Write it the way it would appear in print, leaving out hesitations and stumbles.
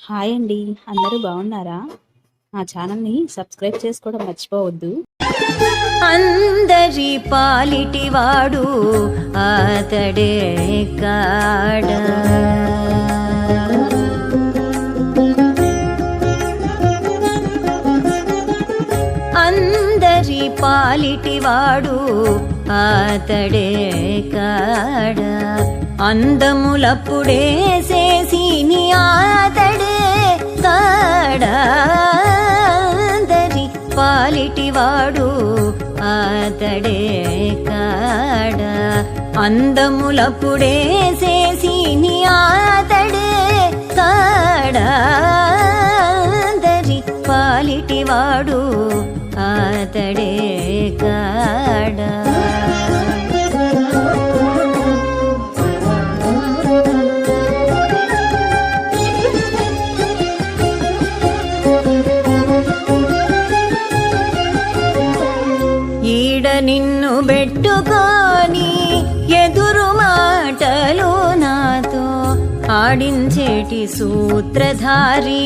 Hi అండి. అందరూ బాగున్నారా? మా ఛానల్‌ని సబ్స్క్రైబ్ చేసుకోవడం మర్చిపోవద్దు. అందరి పాలిటివాడు అతడే కాడా, అందరి పాలిటివాడు అతడే కాడా, అందములప్పుడే చేసిని అతడే కాడా, అందరి పాలిటివాడు అతడే కాడా, అందములప్పుడే చేసిని అతడే కాడా, అందరి పాలిటివాడు అతడే కాడా. ఈడ నిన్ను పెట్టుకొని ఎదురు మాటలు నాతో ఆడించేటి సూత్రధారి